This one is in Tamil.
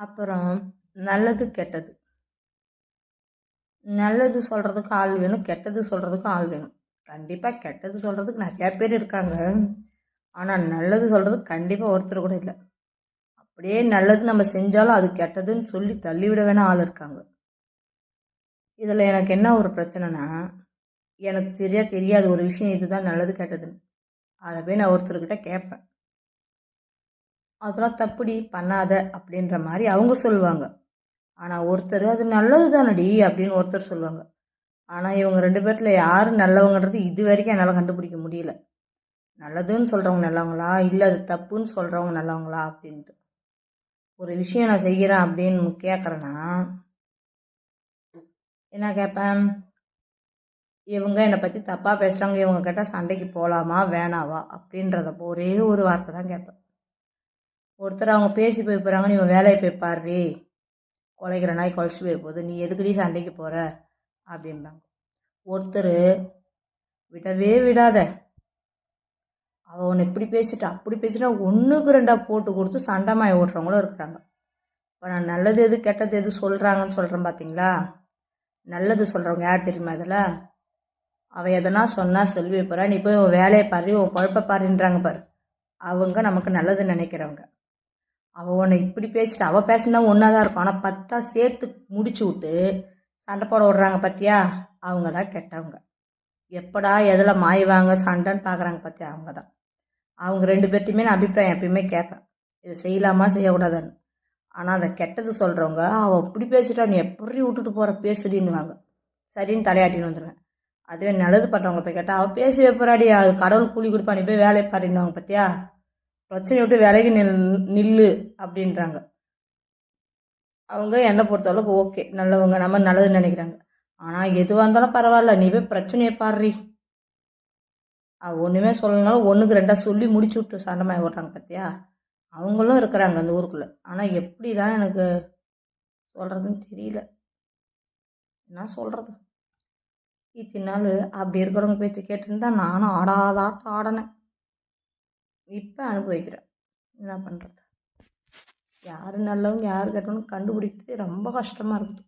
அப்புறம் நல்லது கெட்டது. நல்லது சொல்கிறதுக்கு ஆள் வேணும், கெட்டது சொல்கிறதுக்கும் ஆள் வேணும். கண்டிப்பாக கெட்டது சொல்கிறதுக்கு நிறையா பேர் இருக்காங்க. ஆனால் நல்லது சொல்கிறதுக்கு கண்டிப்பாக ஒருத்தர் கூட இல்லை. அப்படியே நல்லது நம்ம செஞ்சாலும் அது கெட்டதுன்னு சொல்லி தள்ளிவிட வேணா ஆள் இருக்காங்க. இதில் எனக்கு என்ன ஒரு பிரச்சனைனா, எனக்கு தெரியாது ஒரு விஷயம் இதுதான் நல்லது கெட்டதுன்னு. அதை போய் நான் ஒருத்தர்கிட்ட கேட்பேன். அதெல்லாம் தப்புடி பண்ணாத அப்படின்ற மாதிரி அவங்க சொல்லுவாங்க. ஆனால் ஒருத்தர் அது நல்லது தானடி அப்படின்னு ஒருத்தர் சொல்லுவாங்க. ஆனால் இவங்க 2 பேர்த்தில் யார் நல்லவங்கன்றது இது வரைக்கும் என்னால் கண்டுபிடிக்க முடியல. நல்லதுன்னு சொல்கிறவங்க நல்லவங்களா, இல்லை அது தப்புன்னு சொல்கிறவங்க நல்லவங்களா அப்படின்ட்டு. ஒரு விஷயம் நான் செய்கிறேன் அப்படின்னு கேட்குறேன்னா என்ன கேட்பேன், இவங்க என்னை பற்றி தப்பாக பேசுகிறாங்க, இவங்க கேட்டால் சண்டைக்கு போகலாமா வேணாவா அப்படின்றத ஒரே ஒரு வார்த்தை தான் கேட்பேன். ஒருத்தர் அவங்க பேசி போய் போகிறாங்கன்னு இவன் வேலையை போய் பாரு, குலைக்கிற நாய் குலைச்சி போய் போகுது, நீ எதுக்குடி சண்டைக்கு போகிற அப்படின்பாங்க. ஒருத்தர் விடவே விடாத, அவள் ஒன்று இப்படி பேசிட்டா அப்படி பேசிட்டா 1க்கு 2 போட்டு கொடுத்து சண்டைமாய் ஓட்டுறவங்களும் இருக்கிறாங்க. இப்போ நான் நல்லது எது கெட்டது எது சொல்கிறாங்கன்னு சொல்கிறேன் பார்த்தீங்களா. நல்லது சொல்கிறவங்க யார் தெரியுமா? அதில் அவள் எதனா சொன்னால் செல்வி போகிறா, நீ போய் உன் வேலையை பாரு, உன் குழப்ப பாருன்றாங்க பாரு. அவங்க நமக்கு நல்லது நினைக்கிறவங்க. அவள் ஒன்று இப்படி பேசிட்டு அவள் பேசினா ஒன்றா தான் இருக்கும், ஆனால் 10 சேர்த்து முடிச்சு விட்டு சண்டை போட விடுறாங்க பார்த்தியா, அவங்க தான் கெட்டவங்க. எப்படா எதில் மாய்வாங்க சண்டைன்னு பார்க்குறாங்க பார்த்தியா, அவங்க தான். அவங்க 2 பேர்த்தையுமே நான் அபிப்பிராயம் எப்பயுமே கேட்பேன், இதை செய்யலாமா செய்யக்கூடாதுன்னு. ஆனால் அதை கெட்டது சொல்கிறவங்க, அவள் இப்படி பேசிட்டா நீ எப்படி விட்டுட்டு போகிற பேசுடின்னுவாங்க. சரின்னு தலையாட்டின்னு வந்துடுவேன். அதுவே நல்லது பண்ணுறவங்க போய் கேட்டால் அவள் பேசி வைப்பறாடி, அது கடவுள் கூலி கொடுப்பா, நீ போய் வேலையை பாருன்னுவாங்க பார்த்தியா, பிரச்சனையை விட்டு விலகி நில்லு அப்படின்றாங்க. அவங்க என்னை பொறுத்தளவுக்கு ஓகே, நல்லவங்க, நம்ம நல்லதுன்னு நினைக்கிறாங்க. ஆனால் எதுவாக இருந்தாலும் பரவாயில்ல, நீ போய் பிரச்சனையை பாடுறி, அவள் ஒன்றுமே சொல்லனாலும் 1க்கு 2 சொல்லி முடிச்சு விட்டு சண்டைமாய் ஓடுறாங்க பார்த்தியா, அவங்களும் இருக்கிறாங்க அந்த ஊருக்குள்ளே. ஆனால் எப்படி தான் எனக்கு சொல்கிறதுன்னு தெரியல. என்ன சொல்கிறது, இத்தனை நாள் அப்படி இருக்கிறவங்க பேச்சு கேட்டுருந்தா நானும் ஆடாதாட்டம் ஆடினேன். இப்போ அனுபவிக்கிறேன். என்ன பண்ணுறது, யார் நல்லவங்க யார் கெட்டவங்க கண்டுபிடிக்கிறது ரொம்ப கஷ்டமாக இருக்குது.